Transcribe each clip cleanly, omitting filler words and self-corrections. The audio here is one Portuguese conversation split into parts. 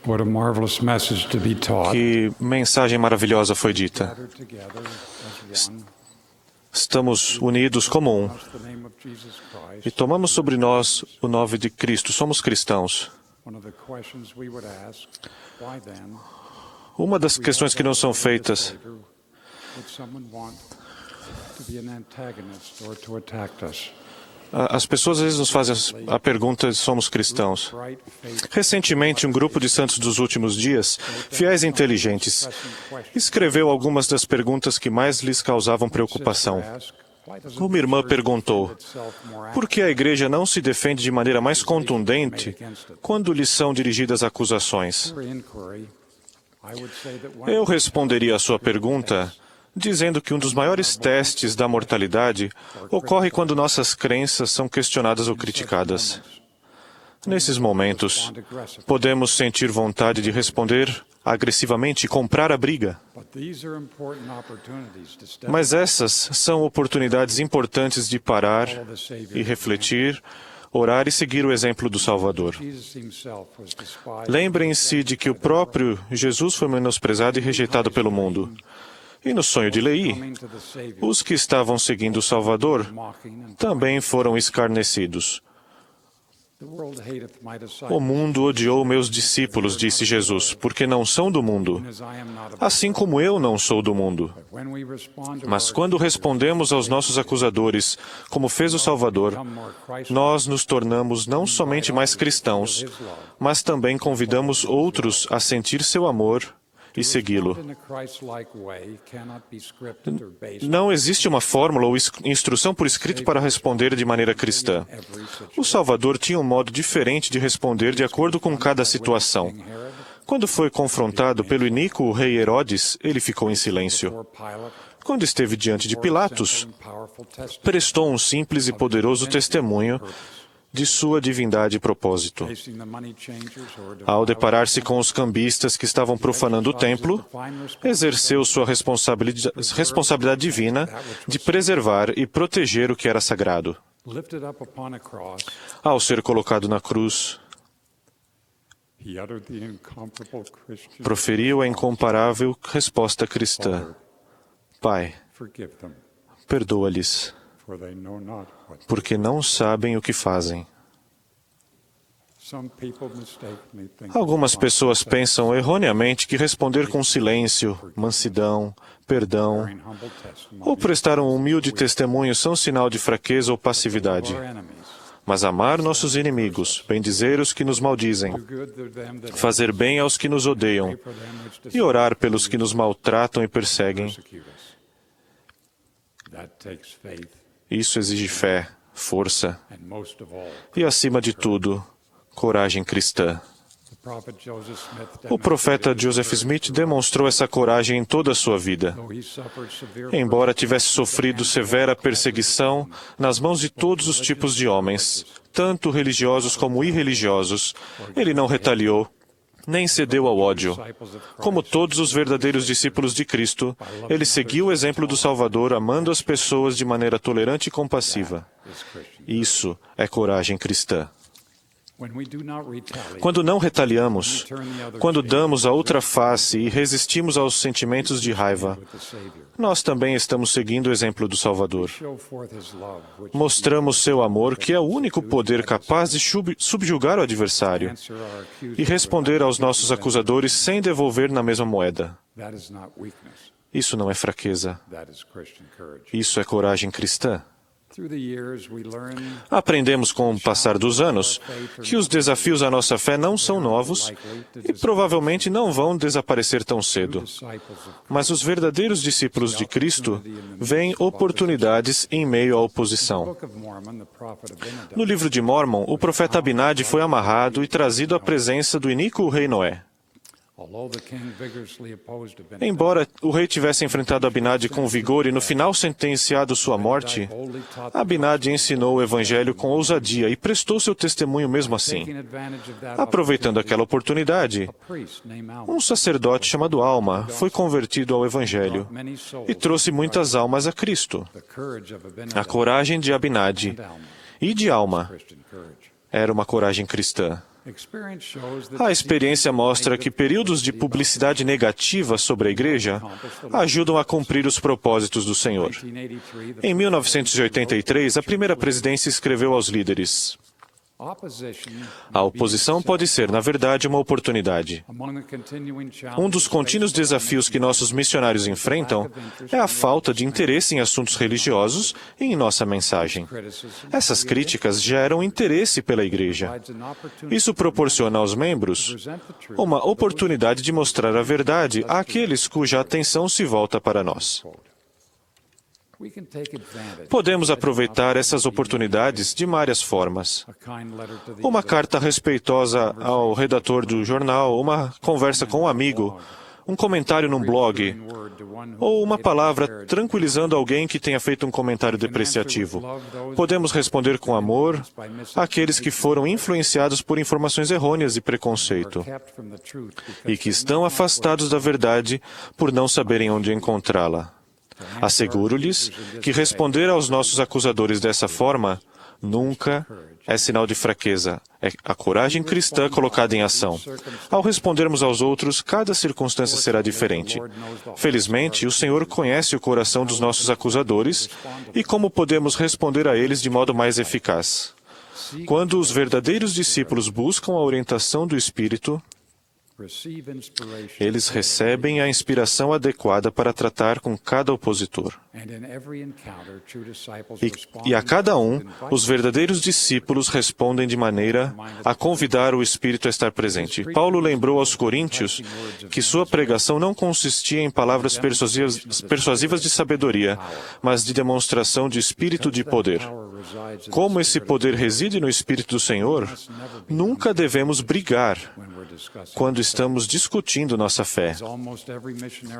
What a marvelous message to be taught. Que mensagem maravilhosa foi dita. Gathered together as one, Estamos unidos como um the name of Jesus Christ. e tomamos sobre nós o nome de Cristo. Somos cristãos. One of the questions we would ask, why then Uma das questões que não são feitas: would someone want to be an antagonist or to attack us? as pessoas às vezes nos fazem a pergunta se somos cristãos. Bright faith Recentemente, um grupo de santos dos últimos dias, fiéis e inteligentes, escreveu algumas das perguntas que mais lhes causavam preocupação. ask, why doesn't Uma irmã perguntou: itself more por que a igreja não se defende de maneira mais contundente quando lhes são dirigidas acusações? active inquiry? I would say that one Eu responderia à sua pergunta dizendo que um dos maiores testes da mortalidade ocorre quando nossas crenças são questionadas ou criticadas. Nesses momentos, podemos sentir vontade de responder agressivamente e comprar a briga. but these are important opportunities to step Mas essas são oportunidades importantes de parar the Savior. e refletir, orar e seguir o exemplo do Salvador. Jesus himself was despised. Lembrem-se de que o próprio Jesus foi menosprezado e rejeitado pelo mundo. E no sonho de Leí, Coming to the Savior, os que estavam seguindo o Salvador mocking and também foram escarnecidos. the world hateth my O disciples, mundo odiou meus discípulos, disse Jesus, porque não são do mundo, as I am not of assim como eu não sou do mundo. when we respond to Mas our quando respondemos aos nossos acusadores, como fez o Salvador, become more Christ nós nos tornamos não somente mais cristãos, mas também convidamos outros a sentir seu amor e segui-lo. in a Christ-like way cannot be scripted or based Não existe uma fórmula ou instrução por escrito para responder de maneira cristã. on every situation. O Salvador tinha um modo diferente de responder de acordo com cada situação. Herod Quando foi confrontado pelo iníquo rei Herodes, ele ficou em silêncio. or Pilate Quando esteve diante de Pilatos, and powerful testimony prestou um simples e poderoso testemunho de sua divindade e propósito. facing the money changers or Ao deparar-se com os cambistas que estavam profanando o templo, exerceu sua responsabilidade divina de preservar e proteger o que era sagrado. lifted up upon a cross, Ao ser colocado na cruz, he uttered the incomparable Christian, proferiu a incomparável resposta cristã: Pai, forgive them, perdoa-lhes, for they know not what. porque não sabem o que fazem. Some people mistakenly think Algumas pessoas pensam erroneamente que responder com silêncio, mansidão, perdão in humble testimony ou prestar um humilde testemunho são sinal de fraqueza ou passividade. our enemies, Mas amar nossos inimigos, bendizer os que nos maldizem, do good to them that fazer bem aos que nos odeiam for them which e orar pelos que nos maltratam e perseguem, persecute us. That takes faith, isso exige fé, força and most of all, e, acima de tudo, coragem cristã. the prophet Joseph Smith O profeta Joseph Smith demonstrou essa coragem em toda a sua vida. though he suffered severe Embora tivesse sofrido severa perseguição nas mãos de todos os tipos de homens, tanto religiosos como irreligiosos, ele não retaliou, nem cedeu ao ódio. disciples of Como todos os verdadeiros discípulos de Cristo, ele seguiu o exemplo do Salvador, amando as pessoas de maneira tolerante e compassiva. this Christian. Isso é coragem cristã. When we do not retaliate, Quando não retaliamos, quando damos a outra face e resistimos aos sentimentos de raiva, with the Savior, nós também estamos seguindo o exemplo do Salvador. show forth his love, which Mostramos seu amor, que é o único poder capaz de subjugar o adversário answer our e accusers. responder aos nossos acusadores sem devolver na mesma moeda. That is not weakness. Isso não é fraqueza. That is Christian courage. Isso é coragem cristã. Through the years, we learn Aprendemos com o passar dos anos que os desafios à nossa fé não são novos e provavelmente não vão desaparecer tão cedo. disciples of Mas os verdadeiros discípulos de Cristo veem oportunidades em meio à oposição. Book of Mormon, the prophet Abinadab, No livro de Mórmon, o profeta Abinadi foi amarrado e trazido à presença do iníquo rei Noé. although the king vigorously opposed Abinadab, Embora o rei tivesse enfrentado Abinadi com vigor e no final sentenciado sua morte, boldly taught Abinadi ensinou o evangelho com ousadia e prestou seu testemunho mesmo assim. taking advantage of that Aproveitando aquela oportunidade, priest named Alma um sacerdote chamado Alma foi convertido ao evangelho many souls e trouxe muitas almas a Cristo. the courage of A Abinadab coragem de Abinadi and Alma, e de Alma Christian courage. era uma coragem cristã. A experiência mostra que períodos de publicidade negativa sobre a Igreja ajudam a cumprir os propósitos do Senhor. Em 1983, a primeira presidência escreveu aos líderes: a oposição pode ser, na verdade, uma oportunidade. Um dos contínuos desafios que nossos missionários enfrentam é a falta de interesse em assuntos religiosos e em nossa mensagem. Essas críticas geram interesse pela Igreja. Isso proporciona aos membros uma oportunidade de mostrar a verdade àqueles cuja atenção se volta para nós. Podemos aproveitar essas oportunidades de várias formas. Uma carta respeitosa ao redator do jornal, uma conversa com um amigo, um comentário num blog, ou uma palavra tranquilizando alguém que tenha feito um comentário depreciativo. Podemos responder com amor àqueles que foram influenciados por informações errôneas e preconceito, e que estão afastados da verdade por não saberem onde encontrá-la. Asseguro-lhes que responder aos nossos acusadores dessa forma nunca é sinal de fraqueza. É a coragem cristã colocada em ação. Ao respondermos aos outros, cada circunstância será diferente. Felizmente, o Senhor conhece o coração dos nossos acusadores e como podemos responder a eles de modo mais eficaz. Quando os verdadeiros discípulos buscam a orientação do Espírito, eles recebem a inspiração adequada para tratar com cada opositor. E a cada um, os verdadeiros discípulos respondem de maneira a convidar o Espírito a estar presente. Paulo lembrou aos coríntios que sua pregação não consistia em palavras persuasivas de sabedoria, mas de demonstração de espírito de poder. Como esse poder reside no Espírito do Senhor, nunca devemos brigar quando estamos discutindo nossa fé.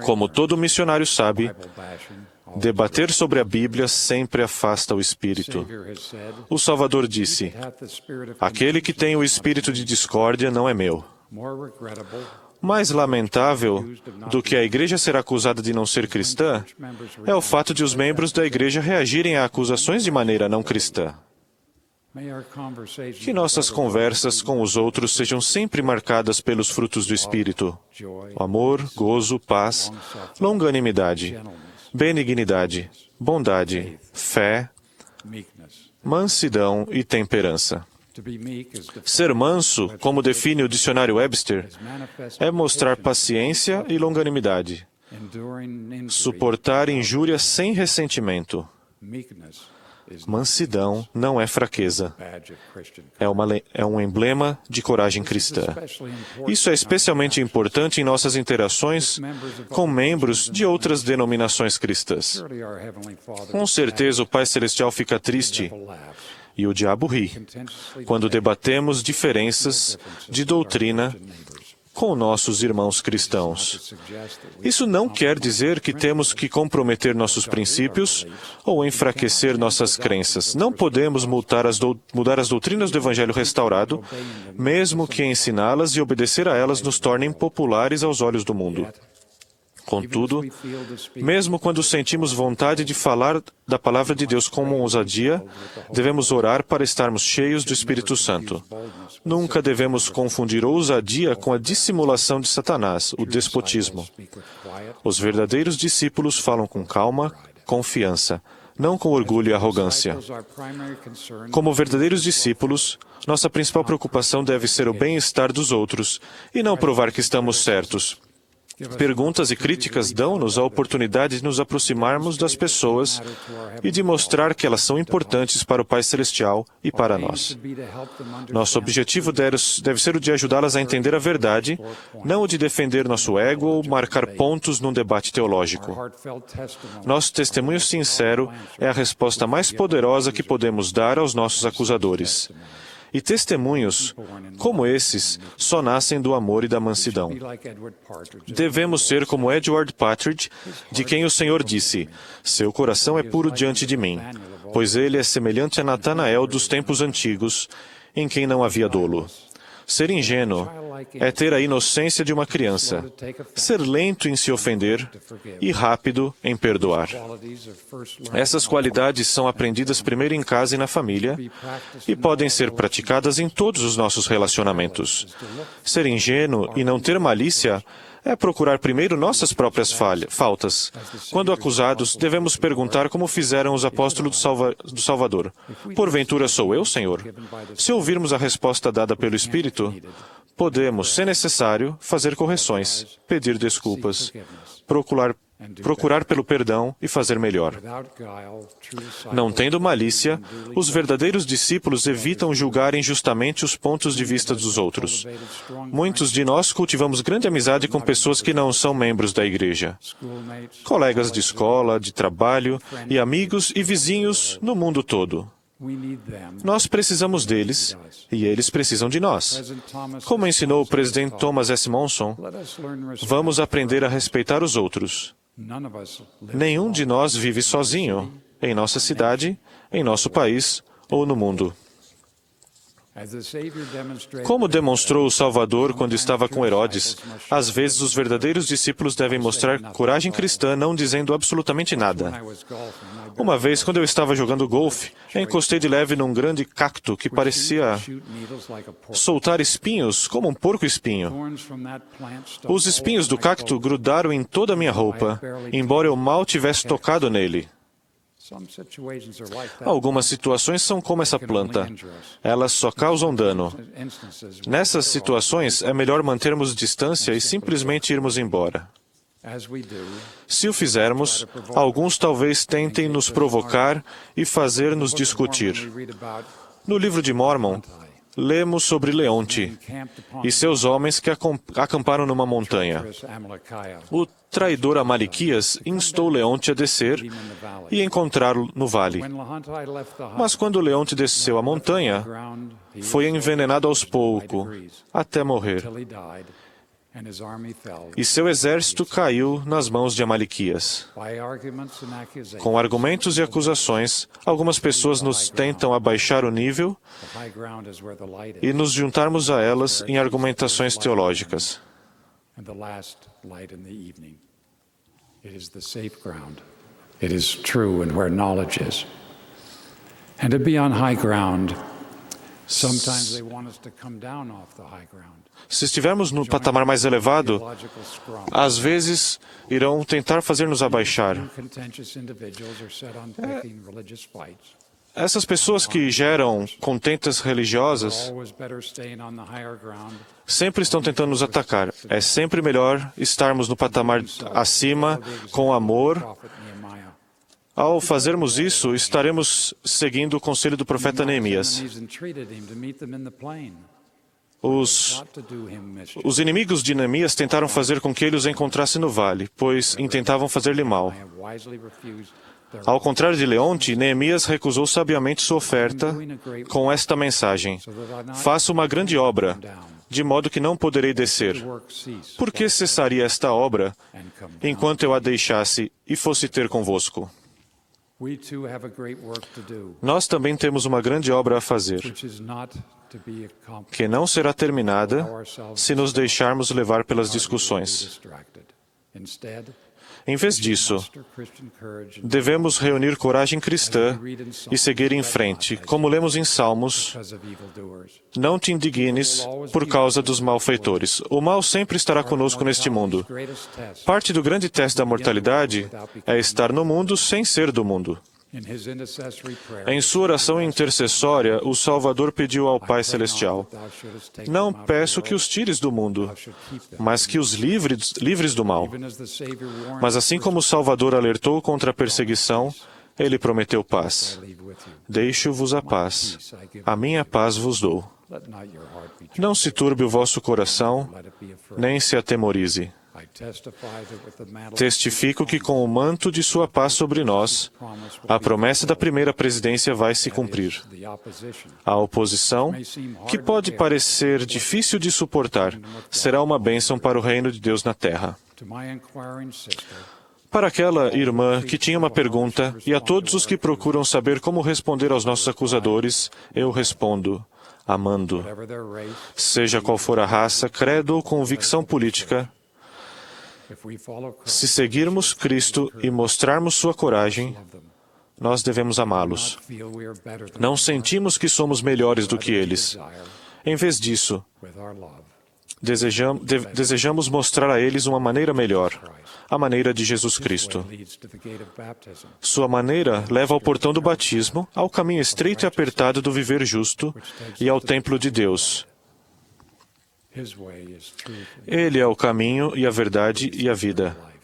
Como todo missionário sabe, debater sobre a Bíblia sempre afasta o Espírito. O Salvador disse: aquele que tem o espírito de discórdia não é meu. Mais lamentável do que a Igreja ser acusada de não ser cristã é o fato de os membros da Igreja reagirem a acusações de maneira não cristã. Que nossas conversas com os outros sejam sempre marcadas pelos frutos do Espírito: o amor, gozo, paz, longanimidade, benignidade, bondade, fé, mansidão e temperança. Ser manso, como define o dicionário Webster, é mostrar paciência e longanimidade, suportar injúrias sem ressentimento. Mansidão não é fraqueza. É um emblema de coragem cristã. Isso é especialmente importante em nossas interações com membros de outras denominações cristãs. Com certeza, o Pai Celestial fica triste e o diabo ri quando debatemos diferenças de doutrina com nossos irmãos cristãos. Isso não quer dizer que temos que comprometer nossos princípios ou enfraquecer nossas crenças. Não podemos mudar as doutrinas do Evangelho restaurado, mesmo que ensiná-las e obedecer a elas nos tornem populares aos olhos do mundo. Contudo, mesmo quando sentimos vontade de falar da palavra de Deus com ousadia, devemos orar para estarmos cheios do Espírito Santo. Nunca devemos confundir ousadia com a dissimulação de Satanás, o despotismo. Os verdadeiros discípulos falam com calma, confiança, não com orgulho e arrogância. Como verdadeiros discípulos, nossa principal preocupação deve ser o bem-estar dos outros e não provar que estamos certos. Perguntas e críticas dão-nos a oportunidade de nos aproximarmos das pessoas e de mostrar que elas são importantes para o Pai Celestial e para nós. Nosso objetivo deve ser o de ajudá-las a entender a verdade, não o de defender nosso ego ou marcar pontos num debate teológico. Nosso testemunho sincero é a resposta mais poderosa que podemos dar aos nossos acusadores. E testemunhos, como esses, só nascem do amor e da mansidão. Devemos ser como Edward Partridge, de quem o Senhor disse: seu coração é puro diante de mim, pois ele é semelhante a Natanael dos tempos antigos, em quem não havia dolo. Ser ingênuo é ter a inocência de uma criança, ser lento em se ofender e rápido em perdoar. Essas qualidades são aprendidas primeiro em casa e na família e podem ser praticadas em todos os nossos relacionamentos. Ser ingênuo e não ter malícia é procurar primeiro nossas próprias faltas. Quando acusados, devemos perguntar como fizeram os apóstolos do Salvador. Porventura sou eu, Senhor? Se ouvirmos a resposta dada pelo Espírito, podemos, se necessário, fazer correções, pedir desculpas, procurar pelo perdão e fazer melhor. Não tendo malícia, os verdadeiros discípulos evitam julgar injustamente os pontos de vista dos outros. Muitos de nós cultivamos grande amizade com pessoas que não são membros da igreja. Colegas de escola, de trabalho, e amigos e vizinhos no mundo todo. Nós precisamos deles e eles precisam de nós. Como ensinou o presidente Thomas S. Monson, vamos aprender a respeitar os outros. Nenhum de nós vive sozinho, em nossa cidade, em nosso país ou no mundo. Como demonstrou o Salvador quando estava com Herodes, às vezes os verdadeiros discípulos devem mostrar coragem cristã não dizendo absolutamente nada. Uma vez, quando eu estava jogando golfe, encostei de leve num grande cacto que parecia soltar espinhos como um porco-espinho. Os espinhos do cacto grudaram em toda a minha roupa, embora eu mal tivesse tocado nele. Algumas situações são como essa planta. Elas só causam dano. Nessas situações, é melhor mantermos distância e simplesmente irmos embora. Se o fizermos, alguns talvez tentem nos provocar e fazer-nos discutir. No livro de Mórmon, lemos sobre Leonte e seus homens que acamparam numa montanha. O traidor Amalequias instou Leonte a descer e encontrá-lo no vale. Mas quando Leonte desceu a montanha, foi envenenado aos poucos, até morrer. E seu exército caiu nas mãos de Amalequias. Com argumentos e acusações, algumas pessoas nos tentam abaixar o nível e nos juntarmos a elas em argumentações teológicas. It is true and where knowledge is. And to be on high ground, sometimes they want us to come down off the high ground. Se estivermos no patamar mais elevado, às vezes irão tentar fazer-nos abaixar. Essas pessoas que geram contentas religiosas sempre estão tentando nos atacar. É sempre melhor estarmos no patamar acima, com amor. Ao fazermos isso, estaremos seguindo o conselho do profeta Neemias. Os inimigos de Neemias tentaram fazer com que ele os encontrasse no vale, pois intentavam fazer-lhe mal. Ao contrário de Leonte, Neemias recusou sabiamente sua oferta com esta mensagem: faço uma grande obra, de modo que não poderei descer. Por que cessaria esta obra, enquanto eu a deixasse e fosse ter convosco? Nós também temos uma grande obra a fazer, que não será terminada se nos deixarmos levar pelas discussões. Em vez disso, devemos reunir coragem cristã e seguir em frente, como lemos em Salmos: não te indignes por causa dos malfeitores. O mal sempre estará conosco neste mundo. Parte do grande teste da mortalidade é estar no mundo sem ser do mundo. Em sua oração intercessória, o Salvador pediu ao Pai Celestial: não peço que os tires do mundo, mas que os livres do mal. Mas assim como o Salvador alertou contra a perseguição, ele prometeu paz. Deixo-vos a paz. A minha paz vos dou. Não se turbe o vosso coração, nem se atemorize. Testifico que com o manto de sua paz sobre nós, a promessa da primeira presidência vai se cumprir. A oposição, que pode parecer difícil de suportar, será uma bênção para o reino de Deus na terra. Para aquela irmã que tinha uma pergunta, e a todos os que procuram saber como responder aos nossos acusadores, eu respondo: amando. whatever their race. Seja qual for a raça, credo ou convicção política, If we follow Christ, se seguirmos Cristo e mostrarmos sua coragem, love them. nós devemos amá-los. Not feel we are better than Não they sentimos que somos melhores do que are. eles. Desire Em vez disso, with our love desejamos mostrar a eles uma maneira melhor, a maneira de Jesus Cristo. way leads to the gate of baptism. Sua maneira leva ao portão do batismo, ao caminho estreito e apertado do viver justo e ao templo de Deus. His way is truth and Ele é o caminho e a verdade e a vida, life.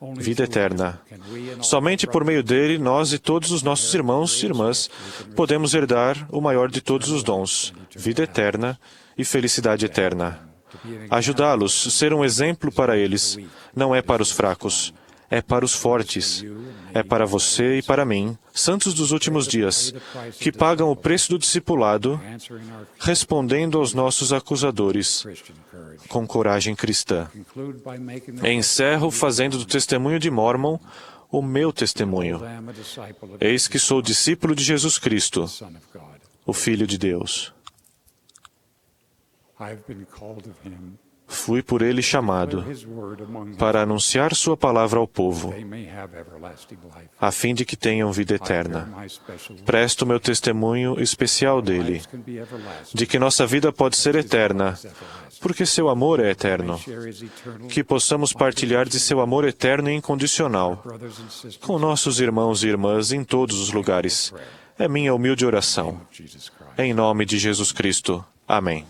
Only vida through him eterna. can we and all Somente por meio dele, nós e todos os nossos irmãos e irmãs podemos herdar o maior de todos os dons, vida eterna e felicidade eterna. to be an Ajudá-los, ser um exemplo para eles, não é para os fracos, é para os fortes. É para você e para mim, santos dos últimos dias, que pagam o preço do discipulado, answering our respondendo aos nossos acusadores, Christian courage. com coragem cristã. Conclude by making the Encerro fazendo do testemunho de Mórmon o meu testemunho. Lamb a disciple of Eis que sou discípulo de Jesus Cristo, the Son of God. o Filho de Deus. I have been called of him. Fui por ele chamado His word among them, para anunciar sua palavra ao povo, they may have everlasting life. a fim de que tenham vida eterna. My special Presto meu testemunho especial dele, lives can be everlasting. de que nossa vida pode ser eterna, porque seu amor é eterno. Share his eternal Que possamos partilhar de seu amor eterno e incondicional brothers and sisters com nossos irmãos e irmãs em todos os lugares. É minha humilde oração. of Jesus Christ. Em nome de Jesus Cristo. Amém.